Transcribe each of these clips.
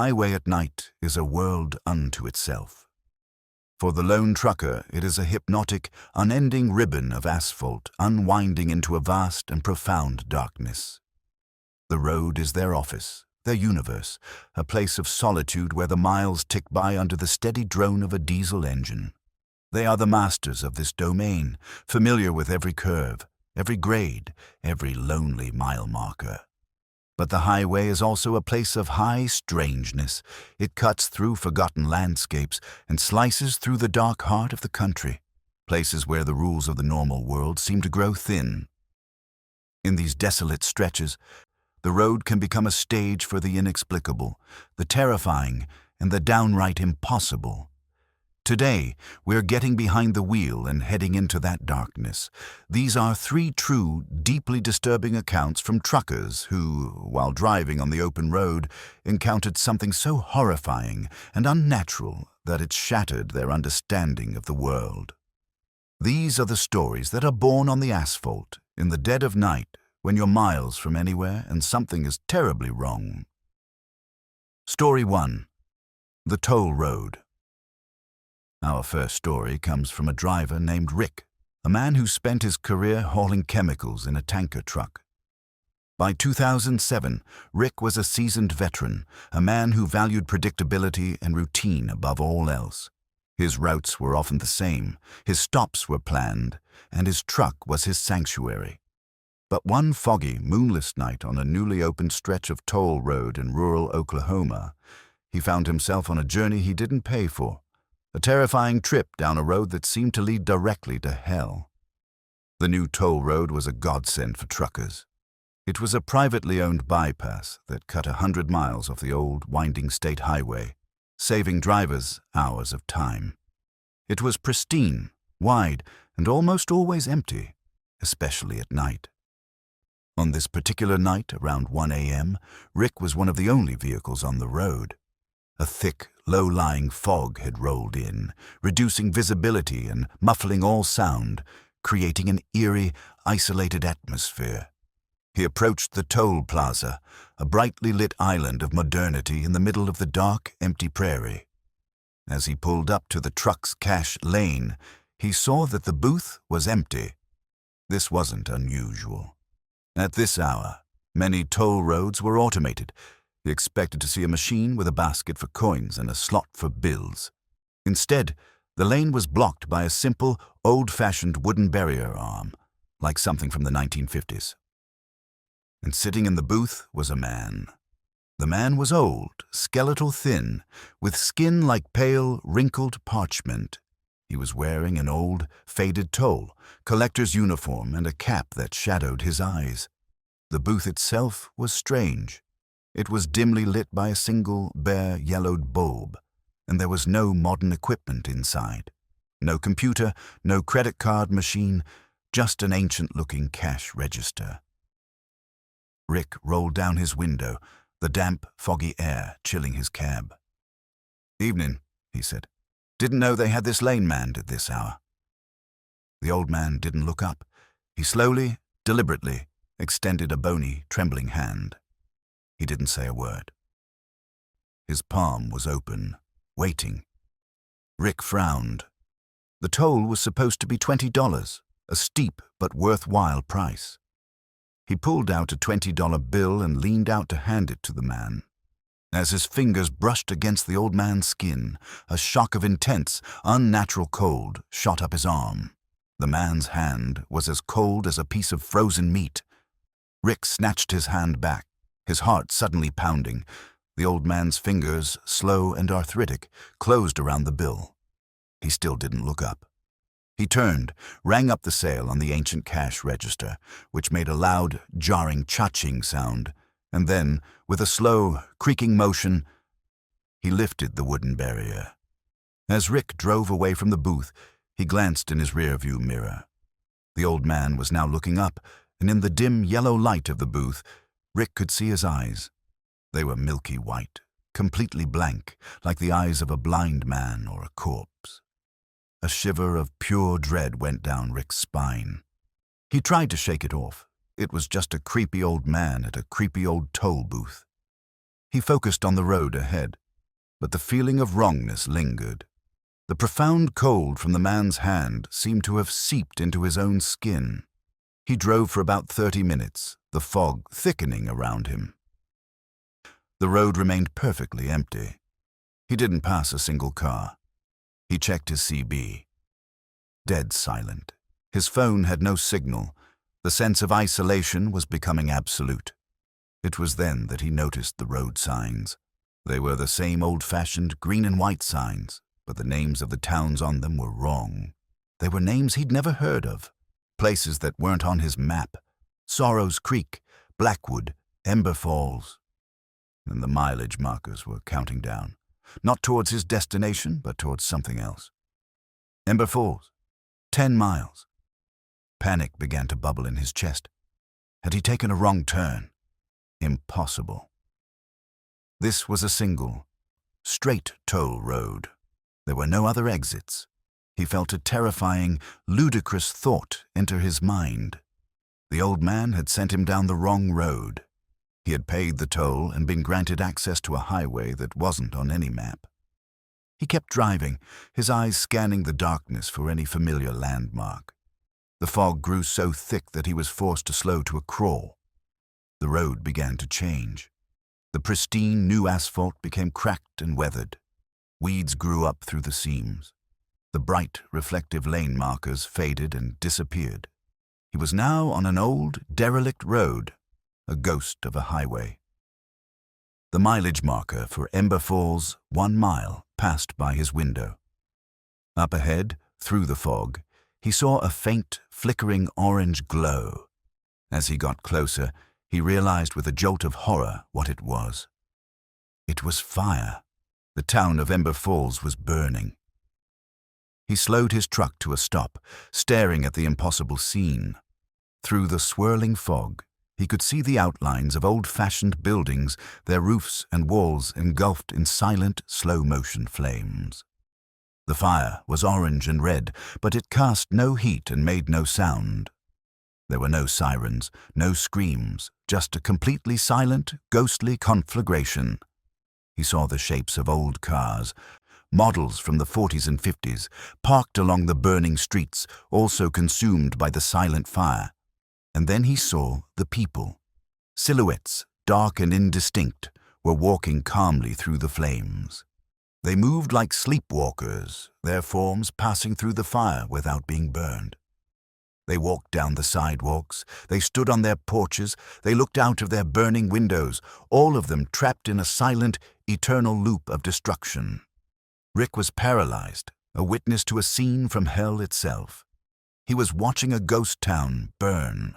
highway at night is a world unto itself. For the lone trucker, it is a hypnotic, unending ribbon of asphalt unwinding into a vast and profound darkness. The road is their office, their universe, a place of solitude where the miles tick by under the steady drone of a diesel engine. They are the masters of this domain, familiar with every curve, every grade, every lonely mile marker. But the highway is also a place of high strangeness. It cuts through forgotten landscapes and slices through the dark heart of the country, places where the rules of the normal world seem to grow thin. In these desolate stretches, the road can become a stage for the inexplicable, the terrifying, and the downright impossible. Today, we're getting behind the wheel and heading into that darkness. These are 3 true, deeply disturbing accounts from truckers who, while driving on the open road, encountered something so horrifying and unnatural that it shattered their understanding of the world. These are the stories that are born on the asphalt in the dead of night when you're miles from anywhere and something is terribly wrong. Story 1. The Toll Road. Our first story comes from a driver named Rick, a man who spent his career hauling chemicals in a tanker truck. By 2007, Rick was a seasoned veteran, a man who valued predictability and routine above all else. His routes were often the same, his stops were planned, and his truck was his sanctuary. But one foggy, moonless night on a newly opened stretch of toll road in rural Oklahoma, he found himself on a journey he didn't pay for. A terrifying trip down a road that seemed to lead directly to hell. The new toll road was a godsend for truckers. It was a privately owned bypass that cut 100 miles off the old, winding state highway, saving drivers hours of time. It was pristine, wide, and almost always empty, especially at night. On this particular night, around 1 a.m., Rick was one of the only vehicles on the road. A thick, low-lying fog had rolled in, reducing visibility and muffling all sound, creating an eerie, isolated atmosphere. He approached the toll plaza, a brightly lit island of modernity in the middle of the dark, empty prairie. As he pulled up to the truck's cash lane, he saw that the booth was empty. This wasn't unusual. At this hour, many toll roads were automated. He expected to see a machine with a basket for coins and a slot for bills. Instead, the lane was blocked by a simple, old-fashioned wooden barrier arm, like something from the 1950s. And sitting in the booth was a man. The man was old, skeletal thin, with skin like pale, wrinkled parchment. He was wearing an old, faded toll collector's uniform and a cap that shadowed his eyes. The booth itself was strange. It was dimly lit by a single, bare, yellowed bulb, and there was no modern equipment inside. No computer, no credit card machine, just an ancient-looking cash register. Rick rolled down his window, the damp, foggy air chilling his cab. "Evening," he said. "Didn't know they had this lane manned at this hour." The old man didn't look up. He slowly, deliberately, extended a bony, trembling hand. He didn't say a word. His palm was open, waiting. Rick frowned. The toll was supposed to be $20, a steep but worthwhile price. He pulled out a $20 bill and leaned out to hand it to the man. As his fingers brushed against the old man's skin, a shock of intense, unnatural cold shot up his arm. The man's hand was as cold as a piece of frozen meat. Rick snatched his hand back, his heart suddenly pounding. The old man's fingers, slow and arthritic, closed around the bill. He still didn't look up. He turned, rang up the sale on the ancient cash register, which made a loud, jarring cha-ching sound, and then, with a slow, creaking motion, he lifted the wooden barrier. As Rick drove away from the booth, he glanced in his rearview mirror. The old man was now looking up, and in the dim yellow light of the booth, Rick could see his eyes. They were milky white, completely blank, like the eyes of a blind man or a corpse. A shiver of pure dread went down Rick's spine. He tried to shake it off. It was just a creepy old man at a creepy old toll booth. He focused on the road ahead, but the feeling of wrongness lingered. The profound cold from the man's hand seemed to have seeped into his own skin. He drove for about 30 minutes, the fog thickening around him. The road remained perfectly empty. He didn't pass a single car. He checked his CB. Dead silent. His phone had no signal. The sense of isolation was becoming absolute. It was then that he noticed the road signs. They were the same old-fashioned green and white signs, but the names of the towns on them were wrong. They were names he'd never heard of, places that weren't on his map. Sorrows Creek, Blackwood, Ember Falls. And the mileage markers were counting down, not towards his destination, but towards something else. Ember Falls, 10 miles. Panic began to bubble in his chest. Had he taken a wrong turn? Impossible. This was a single, straight toll road. There were no other exits. He felt a terrifying, ludicrous thought enter his mind. The old man had sent him down the wrong road. He had paid the toll and been granted access to a highway that wasn't on any map. He kept driving, his eyes scanning the darkness for any familiar landmark. The fog grew so thick that he was forced to slow to a crawl. The road began to change. The pristine new asphalt became cracked and weathered. Weeds grew up through the seams. The bright, reflective lane markers faded and disappeared. He was now on an old, derelict road, a ghost of a highway. The mileage marker for Ember Falls, 1 mile, passed by his window. Up ahead, through the fog, he saw a faint, flickering orange glow. As he got closer, he realized with a jolt of horror what it was. It was fire. The town of Ember Falls was burning. He slowed his truck to a stop, staring at the impossible scene. Through the swirling fog, he could see the outlines of old-fashioned buildings, their roofs and walls engulfed in silent, slow-motion flames. The fire was orange and red, but it cast no heat and made no sound. There were no sirens, no screams, just a completely silent, ghostly conflagration. He saw the shapes of old cars, models from the 40s and 50s, parked along the burning streets, also consumed by the silent fire. And then he saw the people. Silhouettes, dark and indistinct, were walking calmly through the flames. They moved like sleepwalkers, their forms passing through the fire without being burned. They walked down the sidewalks, they stood on their porches, they looked out of their burning windows, all of them trapped in a silent, eternal loop of destruction. Rick was paralyzed, a witness to a scene from hell itself. He was watching a ghost town burn.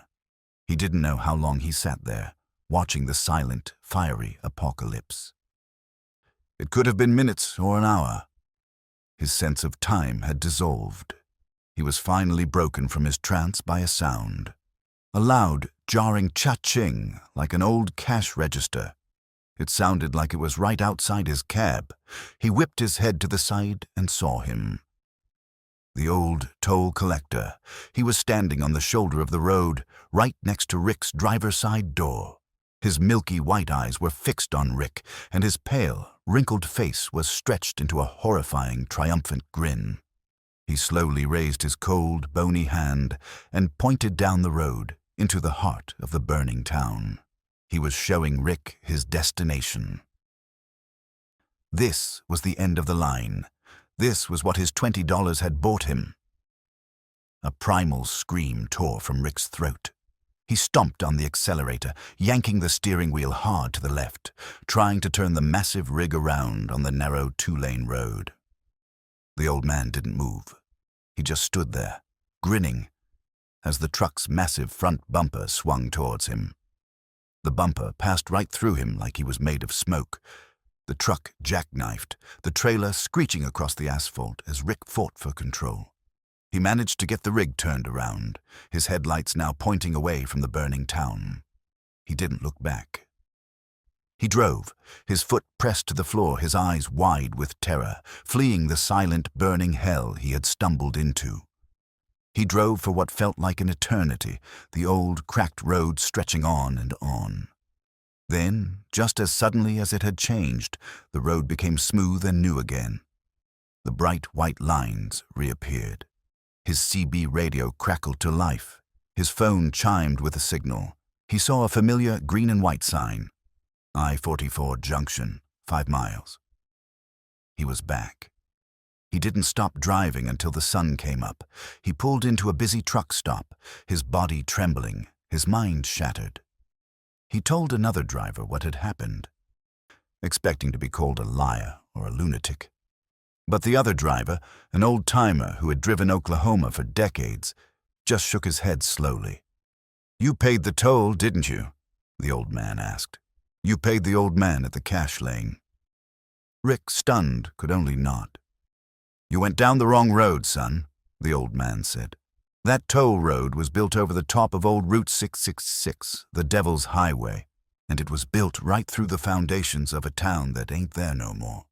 He didn't know how long he sat there, watching the silent, fiery apocalypse. It could have been minutes or an hour. His sense of time had dissolved. He was finally broken from his trance by a sound. A loud, jarring cha-ching, like an old cash register. It sounded like it was right outside his cab. He whipped his head to the side and saw him. The old toll collector. He was standing on the shoulder of the road, right next to Rick's driver's side door. His milky-white eyes were fixed on Rick, and his pale, wrinkled face was stretched into a horrifying, triumphant grin. He slowly raised his cold, bony hand and pointed down the road into the heart of the burning town. He was showing Rick his destination. This was the end of the line. This was what his $20 had bought him. A primal scream tore from Rick's throat. He stomped on the accelerator, yanking the steering wheel hard to the left, trying to turn the massive rig around on the narrow 2-lane road. The old man didn't move. He just stood there, grinning, as the truck's massive front bumper swung towards him. The bumper passed right through him like he was made of smoke. The truck jackknifed, the trailer screeching across the asphalt as Rick fought for control. He managed to get the rig turned around, his headlights now pointing away from the burning town. He didn't look back. He drove, his foot pressed to the floor, his eyes wide with terror, fleeing the silent, burning hell he had stumbled into. He drove for what felt like an eternity, the old, cracked road stretching on and on. Then, just as suddenly as it had changed, the road became smooth and new again. The bright white lines reappeared. His CB radio crackled to life. His phone chimed with a signal. He saw a familiar green and white sign. I-44 Junction, 5 miles. He was back. He didn't stop driving until the sun came up. He pulled into a busy truck stop, his body trembling, his mind shattered. He told another driver what had happened, expecting to be called a liar or a lunatic. But the other driver, an old-timer who had driven Oklahoma for decades, just shook his head slowly. "You paid the toll, didn't you?" the old man asked. "You paid the old man at the cash lane." Rick, stunned, could only nod. "You went down the wrong road, son," the old man said. "That toll road was built over the top of old Route 666, the Devil's Highway, and it was built right through the foundations of a town that ain't there no more.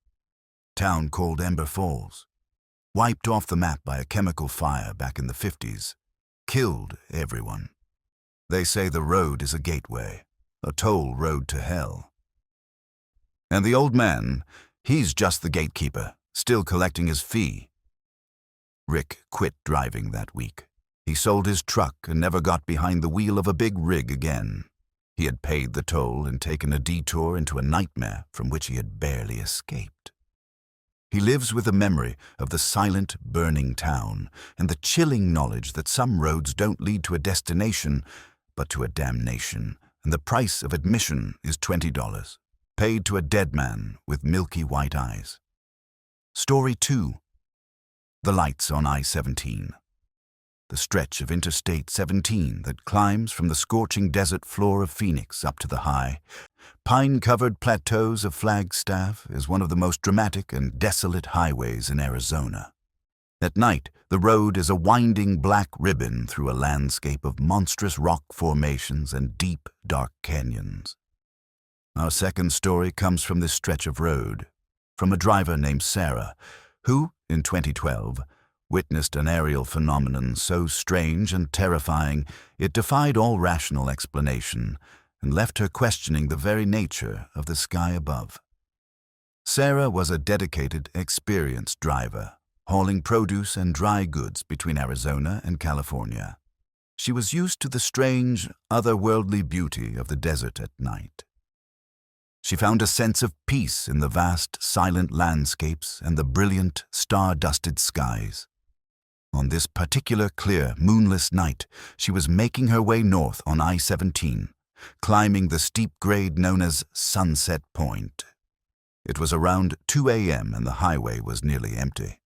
Town called Ember Falls. Wiped off the map by a chemical fire back in the 50s. Killed everyone. They say the road is a gateway, a toll road to hell. And the old man, he's just the gatekeeper, still collecting his fee." Rick quit driving that week. He sold his truck and never got behind the wheel of a big rig again. He had paid the toll and taken a detour into a nightmare from which he had barely escaped. He lives with the memory of the silent, burning town and the chilling knowledge that some roads don't lead to a destination, but to a damnation, and the price of admission is $20, paid to a dead man with milky white eyes. Story 2. The lights on I-17. The stretch of Interstate 17 that climbs from the scorching desert floor of Phoenix up to the high, pine-covered plateaus of Flagstaff is one of the most dramatic and desolate highways in Arizona. At night, the road is a winding black ribbon through a landscape of monstrous rock formations and deep, dark canyons. Our second story comes from this stretch of road, from a driver named Sarah, who, in 2012, witnessed an aerial phenomenon so strange and terrifying it defied all rational explanation and left her questioning the very nature of the sky above. Sarah was a dedicated, experienced driver, hauling produce and dry goods between Arizona and California. She was used to the strange, otherworldly beauty of the desert at night. She found a sense of peace in the vast, silent landscapes and the brilliant, star-dusted skies. On this particular clear, moonless night, she was making her way north on I-17, climbing the steep grade known as Sunset Point. It was around 2 a.m. and the highway was nearly empty.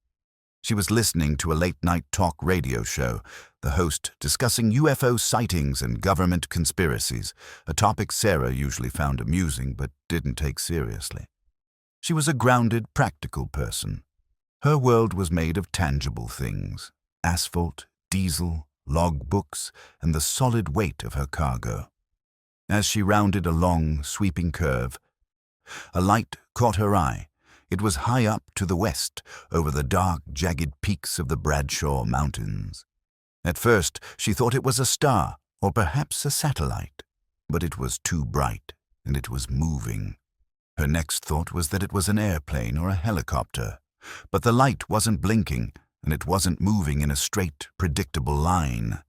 She was listening to a late-night talk radio show, the host discussing UFO sightings and government conspiracies, a topic Sarah usually found amusing but didn't take seriously. She was a grounded, practical person. Her world was made of tangible things: asphalt, diesel, logbooks, and the solid weight of her cargo. As she rounded a long, sweeping curve, a light caught her eye. It was high up to the west, over the dark, jagged peaks of the Bradshaw Mountains. At first, she thought it was a star, or perhaps a satellite, but it was too bright, and it was moving. Her next thought was that it was an airplane or a helicopter, but the light wasn't blinking, and it wasn't moving in a straight, predictable line.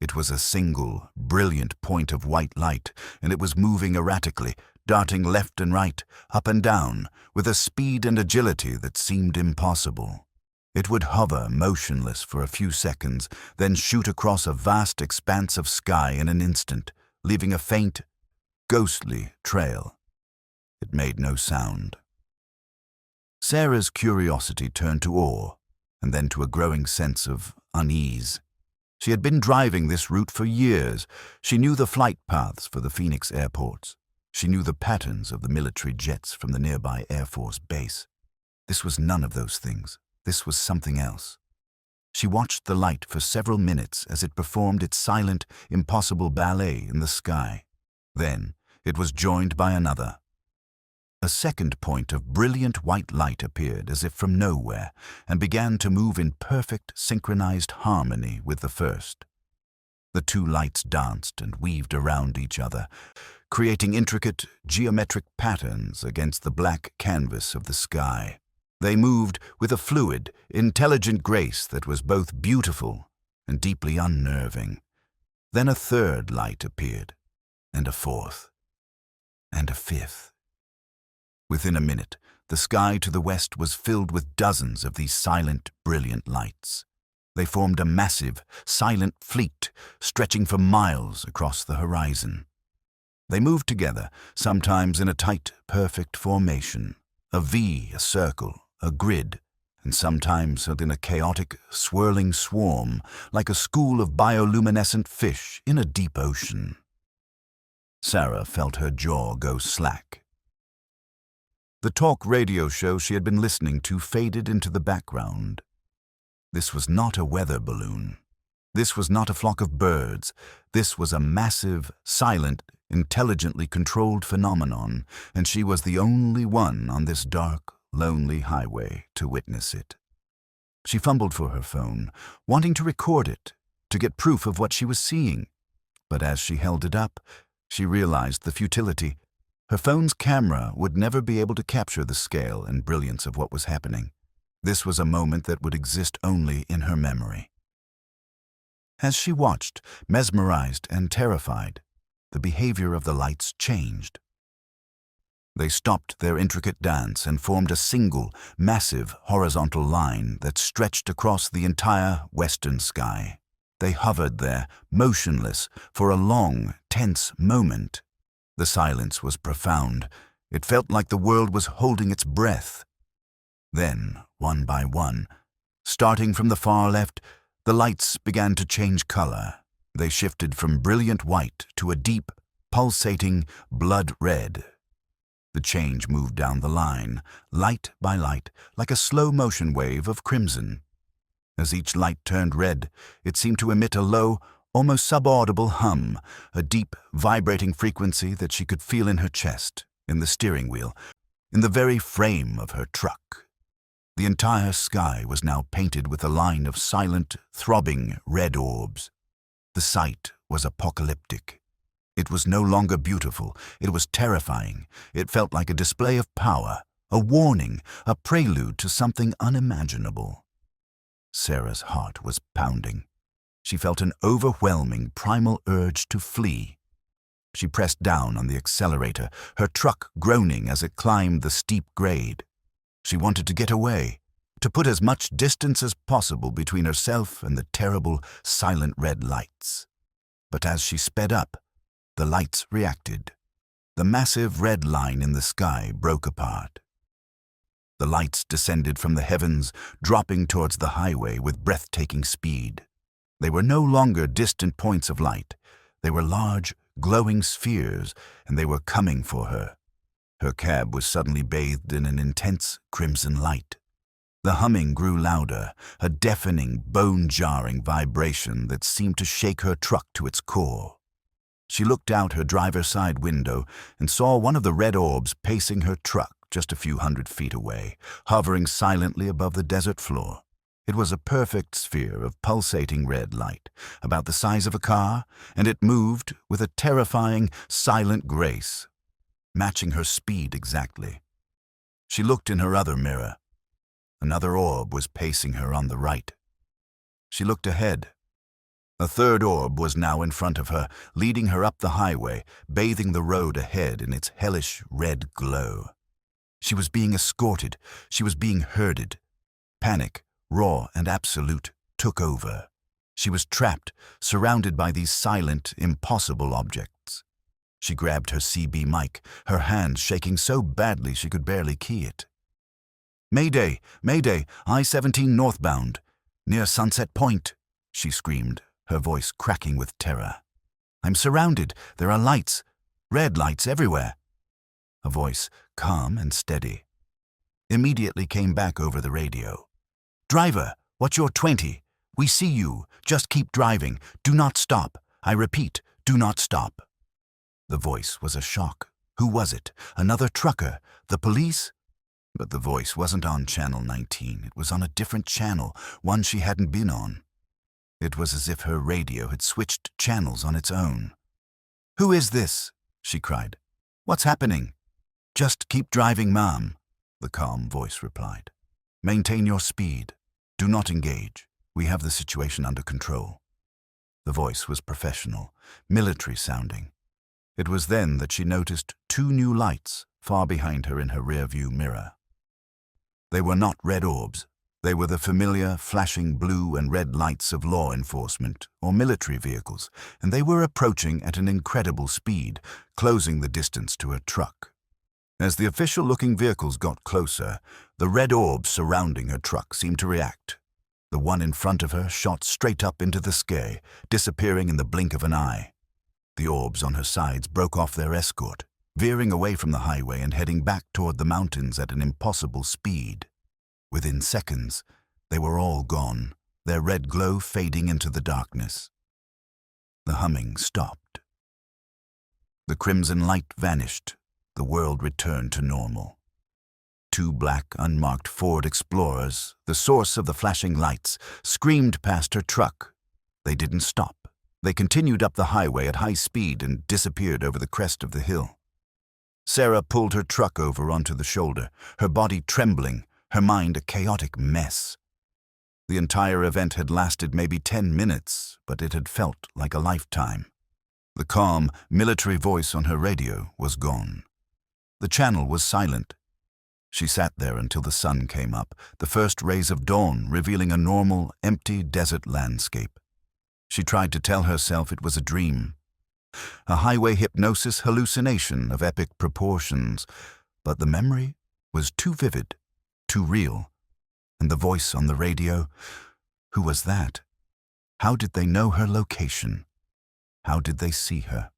It was a single, brilliant point of white light, and it was moving erratically, darting left and right, up and down, with a speed and agility that seemed impossible. It would hover motionless for a few seconds, then shoot across a vast expanse of sky in an instant, leaving a faint, ghostly trail. It made no sound. Sarah's curiosity turned to awe, and then to a growing sense of unease. She had been driving this route for years. She knew the flight paths for the Phoenix airports. She knew the patterns of the military jets from the nearby Air Force base. This was none of those things. This was something else. She watched the light for several minutes as it performed its silent, impossible ballet in the sky. Then it was joined by another. A second point of brilliant white light appeared as if from nowhere and began to move in perfect, synchronized harmony with the first. The two lights danced and weaved around each other, creating intricate, geometric patterns against the black canvas of the sky. They moved with a fluid, intelligent grace that was both beautiful and deeply unnerving. Then a third light appeared, and a fourth, and a fifth. Within a minute, the sky to the west was filled with dozens of these silent, brilliant lights. They formed a massive, silent fleet stretching for miles across the horizon. They moved together, sometimes in a tight, perfect formation, a V, a circle, a grid, and sometimes in a chaotic, swirling swarm, like a school of bioluminescent fish in a deep ocean. Sarah felt her jaw go slack. The talk radio show she had been listening to faded into the background. This was not a weather balloon. This was not a flock of birds. This was a massive, silent, intelligently controlled phenomenon, and she was the only one on this dark, lonely highway to witness it. She fumbled for her phone, wanting to record it, to get proof of what she was seeing. But as she held it up, she realized the futility. Her phone's camera would never be able to capture the scale and brilliance of what was happening. This was a moment that would exist only in her memory. As she watched, mesmerized and terrified, the behavior of the lights changed. They stopped their intricate dance and formed a single, massive, horizontal line that stretched across the entire western sky. They hovered there, motionless, for a long, tense moment. The silence was profound. It felt like the world was holding its breath. Then, one by one, starting from the far left, the lights began to change color. They shifted from brilliant white to a deep, pulsating blood red. The change moved down the line, light by light, like a slow-motion wave of crimson. As each light turned red, it seemed to emit a low, almost subaudible hum, a deep, vibrating frequency that she could feel in her chest, in the steering wheel, in the very frame of her truck. The entire sky was now painted with a line of silent, throbbing red orbs. The sight was apocalyptic. It was no longer beautiful. It was terrifying. It felt like a display of power, a warning, a prelude to something unimaginable. Sarah's heart was pounding. She felt an overwhelming primal urge to flee. She pressed down on the accelerator, her truck groaning as it climbed the steep grade. She wanted to get away, to put as much distance as possible between herself and the terrible, silent red lights. But as she sped up, the lights reacted. The massive red line in the sky broke apart. The lights descended from the heavens, dropping towards the highway with breathtaking speed. They were no longer distant points of light. They were large, glowing spheres, and they were coming for her. Her cab was suddenly bathed in an intense crimson light. The humming grew louder, a deafening, bone-jarring vibration that seemed to shake her truck to its core. She looked out her driver's side window and saw one of the red orbs pacing her truck just a few hundred feet away, hovering silently above the desert floor. It was a perfect sphere of pulsating red light, about the size of a car, and it moved with a terrifying, silent grace, matching her speed exactly. She looked in her other mirror. Another orb was pacing her on the right. She looked ahead. A third orb was now in front of her, leading her up the highway, bathing the road ahead in its hellish red glow. She was being escorted. She was being herded. Panic, raw and absolute, took over. She was trapped, surrounded by these silent, impossible objects. She grabbed her CB mic, her hands shaking so badly she could barely key it. "Mayday! Mayday! I-17 northbound! Near Sunset Point!" she screamed, her voice cracking with terror. "I'm surrounded. There are lights. Red lights everywhere." A voice, calm and steady, immediately came back over the radio. "Driver, what's your 20? We see you. Just keep driving. Do not stop. I repeat, do not stop." The voice was a shock. Who was it? Another trucker? The police? But the voice wasn't on Channel 19. It was on a different channel, one she hadn't been on. It was as if her radio had switched channels on its own. "Who is this?" she cried. "What's happening?" "Just keep driving, ma'am," the calm voice replied. "Maintain your speed. Do not engage. We have the situation under control." The voice was professional, military-sounding. It was then that she noticed two new lights far behind her in her rear-view mirror. They were not red orbs. They were the familiar, flashing blue and red lights of law enforcement or military vehicles, and they were approaching at an incredible speed, closing the distance to her truck. As the official-looking vehicles got closer, the red orbs surrounding her truck seemed to react. The one in front of her shot straight up into the sky, disappearing in the blink of an eye. The orbs on her sides broke off their escort, veering away from the highway and heading back toward the mountains at an impossible speed. Within seconds, they were all gone, their red glow fading into the darkness. The humming stopped. The crimson light vanished. The world returned to normal. Two black, unmarked Ford Explorers, the source of the flashing lights, screamed past her truck. They didn't stop. They continued up the highway at high speed and disappeared over the crest of the hill. Sarah pulled her truck over onto the shoulder, her body trembling, her mind a chaotic mess. The entire event had lasted maybe 10 minutes, but it had felt like a lifetime. The calm, military voice on her radio was gone. The channel was silent. She sat there until the sun came up, the first rays of dawn revealing a normal, empty desert landscape. She tried to tell herself it was a dream, a highway hypnosis hallucination of epic proportions, but the memory was too vivid, too real. And the voice on the radio, who was that? How did they know her location? How did they see her?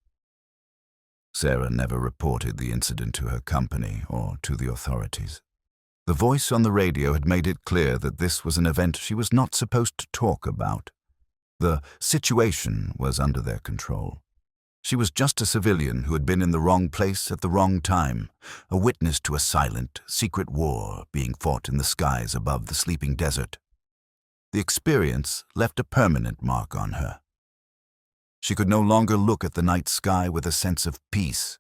Sarah never reported the incident to her company or to the authorities. The voice on the radio had made it clear that this was an event she was not supposed to talk about. The situation was under their control. She was just a civilian who had been in the wrong place at the wrong time, a witness to a silent, secret war being fought in the skies above the sleeping desert. The experience left a permanent mark on her. She could no longer look at the night sky with a sense of peace.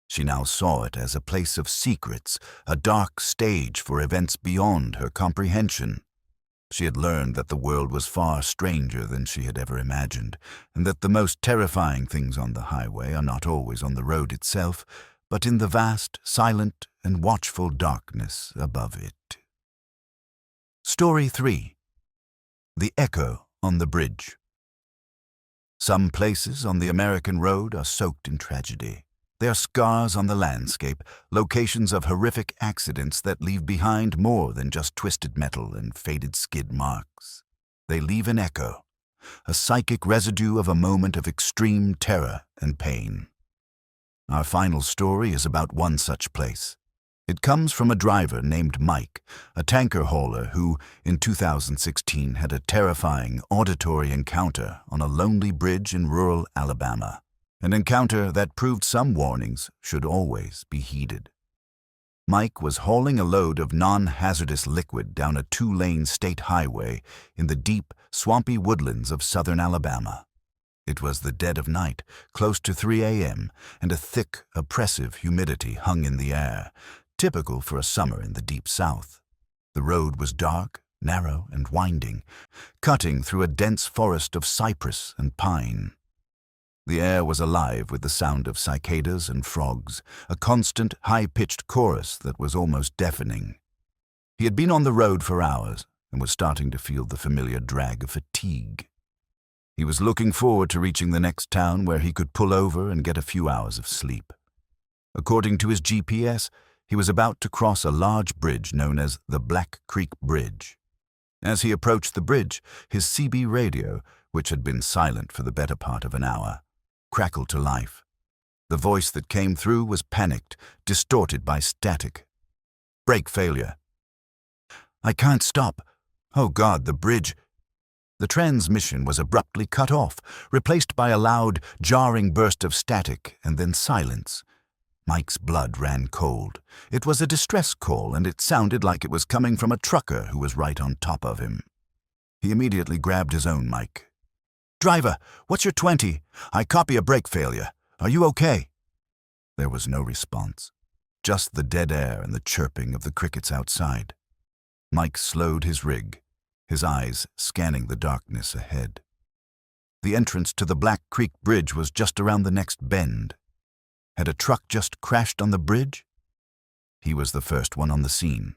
She now saw it as a place of secrets, a dark stage for events beyond her comprehension. She had learned that the world was far stranger than she had ever imagined, and that the most terrifying things on the highway are not always on the road itself, but in the vast, silent, and watchful darkness above it. Story 3. The Echo on the Bridge. Some places on the American road are soaked in tragedy. They are scars on the landscape, locations of horrific accidents that leave behind more than just twisted metal and faded skid marks. They leave an echo, a psychic residue of a moment of extreme terror and pain. Our final story is about one such place. It comes from a driver named Mike, a tanker hauler who, in 2016, had a terrifying auditory encounter on a lonely bridge in rural Alabama. An encounter that proved some warnings should always be heeded. Mike was hauling a load of non-hazardous liquid down a 2-lane state highway in the deep, swampy woodlands of southern Alabama. It was the dead of night, close to 3 a.m., and a thick, oppressive humidity hung in the air, typical for a summer in the deep south. The road was dark, narrow, and winding, cutting through a dense forest of cypress and pine. The air was alive with the sound of cicadas and frogs, a constant, high-pitched chorus that was almost deafening. He had been on the road for hours and was starting to feel the familiar drag of fatigue. He was looking forward to reaching the next town where he could pull over and get a few hours of sleep. According to his GPS, he was about to cross a large bridge known as the Black Creek Bridge. As he approached the bridge, his CB radio, which had been silent for the better part of an hour, crackled to life. The voice that came through was panicked, distorted by static. "Brake failure. I can't stop. Oh God, the bridge." The transmission was abruptly cut off, replaced by a loud, jarring burst of static and then silence. Mike's blood ran cold. It was a distress call, and it sounded like it was coming from a trucker who was right on top of him. He immediately grabbed his own mic. Driver, what's your 20? I copy a brake failure. Are you okay? There was no response, just the dead air and the chirping of the crickets outside. Mike slowed his rig, his eyes scanning the darkness ahead. The entrance to the Black Creek Bridge was just around the next bend. Had a truck just crashed on the bridge? He was the first one on the scene.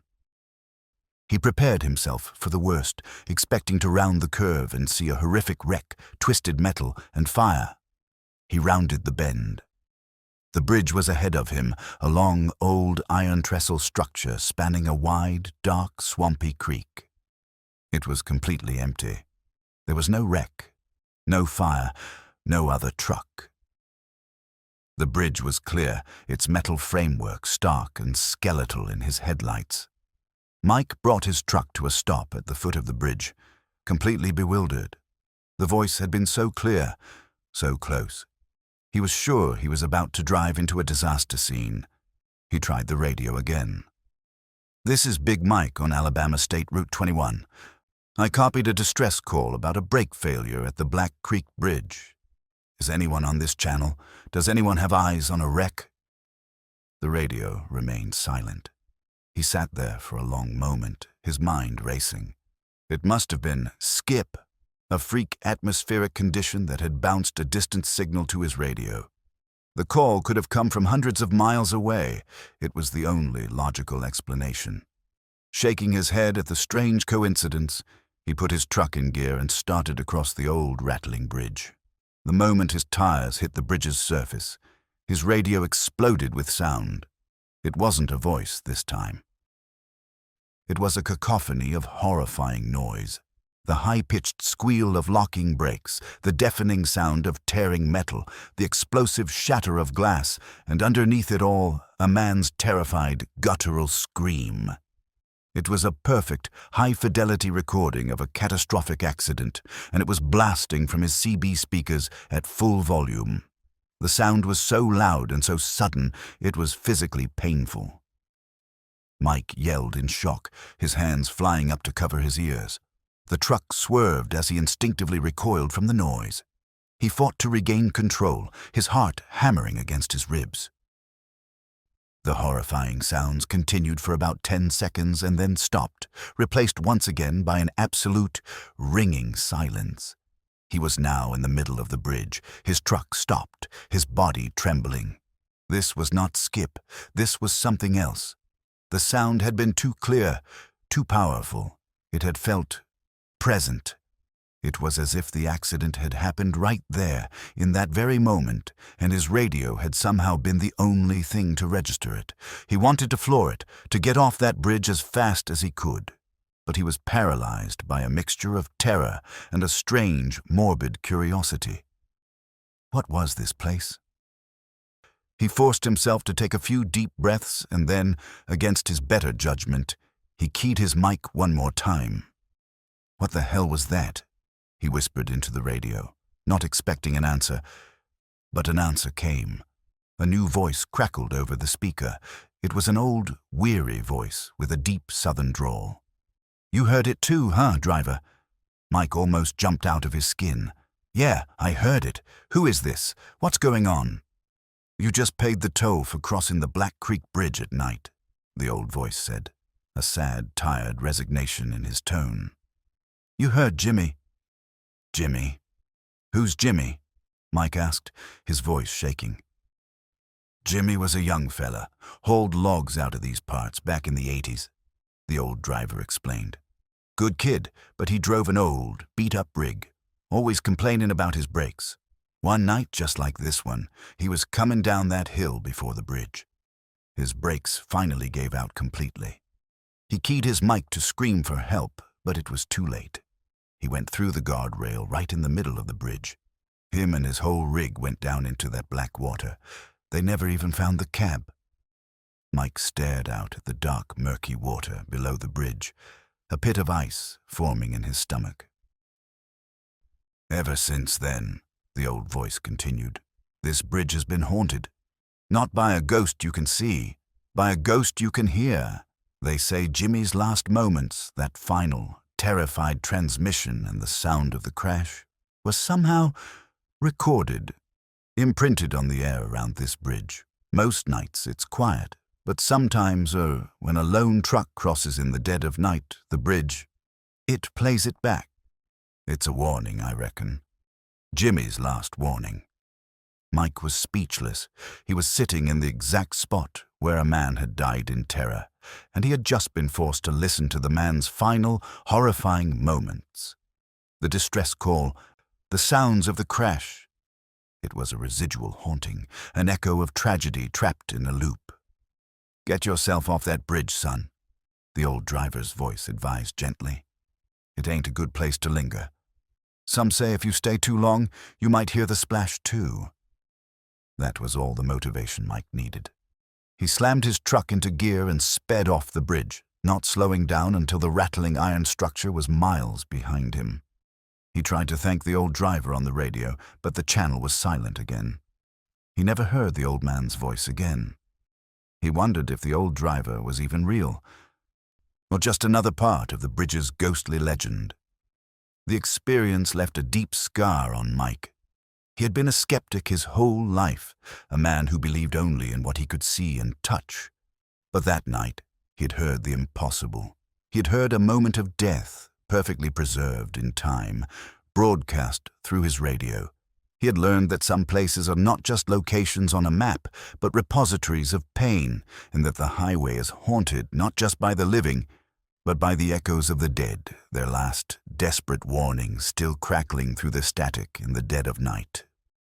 He prepared himself for the worst, expecting to round the curve and see a horrific wreck, twisted metal, and fire. He rounded the bend. The bridge was ahead of him, a long, old iron trestle structure spanning a wide, dark, swampy creek. It was completely empty. There was no wreck, no fire, no other truck. The bridge was clear, its metal framework stark and skeletal in his headlights. Mike brought his truck to a stop at the foot of the bridge, completely bewildered. The voice had been so clear, so close. He was sure he was about to drive into a disaster scene. He tried the radio again. "This is Big Mike on Alabama State Route 21. I copied a distress call about a brake failure at the Black Creek Bridge. Is anyone on this channel? Does anyone have eyes on a wreck?" The radio remained silent. He sat there for a long moment, his mind racing. It must have been Skip, a freak atmospheric condition that had bounced a distant signal to his radio. The call could have come from hundreds of miles away. It was the only logical explanation. Shaking his head at the strange coincidence, he put his truck in gear and started across the old rattling bridge. The moment his tires hit the bridge's surface, his radio exploded with sound. It wasn't a voice this time. It was a cacophony of horrifying noise. The high-pitched squeal of locking brakes, the deafening sound of tearing metal, the explosive shatter of glass, and underneath it all, a man's terrified, guttural scream. It was a perfect, high-fidelity recording of a catastrophic accident, and it was blasting from his CB speakers at full volume. The sound was so loud and so sudden, it was physically painful. Mike yelled in shock, his hands flying up to cover his ears. The truck swerved as he instinctively recoiled from the noise. He fought to regain control, his heart hammering against his ribs. The horrifying sounds continued for about 10 seconds and then stopped, replaced once again by an absolute, ringing silence. He was now in the middle of the bridge, his truck stopped, his body trembling. This was not Skip, this was something else. The sound had been too clear, too powerful. It had felt present. It was as if the accident had happened right there, in that very moment, and his radio had somehow been the only thing to register it. He wanted to floor it, to get off that bridge as fast as he could. But he was paralyzed by a mixture of terror and a strange, morbid curiosity. What was this place? He forced himself to take a few deep breaths and then, against his better judgment, he keyed his mic one more time. "What the hell was that?" he whispered into the radio, not expecting an answer. But an answer came. A new voice crackled over the speaker. It was an old, weary voice with a deep southern drawl. "You heard it too, huh, driver?" Mike almost jumped out of his skin. "Yeah, I heard it. Who is this? What's going on?" "You just paid the toll for crossing the Black Creek Bridge at night," the old voice said, a sad, tired resignation in his tone. "You heard Jimmy." "Jimmy? Who's Jimmy?" Mike asked, his voice shaking. "Jimmy was a young fella, hauled logs out of these parts back in the 80s, the old driver explained. "Good kid, but he drove an old, beat-up rig, always complaining about his brakes. One night, just like this one, he was coming down that hill before the bridge. His brakes finally gave out completely. He keyed his mic to scream for help, but it was too late. He went through the guardrail right in the middle of the bridge. Him and his whole rig went down into that black water. They never even found the cab." Mike stared out at the dark, murky water below the bridge, a pit of ice forming in his stomach. "Ever since then," the old voice continued, "this bridge has been haunted. Not by a ghost you can see, by a ghost you can hear. They say Jimmy's last moments, that final, terrified transmission and the sound of the crash, was somehow recorded, imprinted on the air around this bridge. Most nights it's quiet, but sometimes, when a lone truck crosses in the dead of night the bridge, it plays it back. It's a warning, I reckon. Jimmy's last warning. Mike was speechless. He was sitting in the exact spot where a man had died in terror, and he had just been forced to listen to the man's final, horrifying moments. The distress call, the sounds of the crash. It was a residual haunting, an echo of tragedy trapped in a loop. "Get yourself off that bridge, son," the old driver's voice advised gently. "It ain't a good place to linger. Some say if you stay too long, you might hear the splash too." That was all the motivation Mike needed. He slammed his truck into gear and sped off the bridge, not slowing down until the rattling iron structure was miles behind him. He tried to thank the old driver on the radio, but the channel was silent again. He never heard the old man's voice again. He wondered if the old driver was even real, or just another part of the bridge's ghostly legend. The experience left a deep scar on Mike. He had been a skeptic his whole life, a man who believed only in what he could see and touch. But that night, he had heard the impossible. He had heard a moment of death, perfectly preserved in time, broadcast through his radio. He had learned that some places are not just locations on a map, but repositories of pain, and that the highway is haunted not just by the living, but by the echoes of the dead, their last desperate warning still crackling through the static in the dead of night.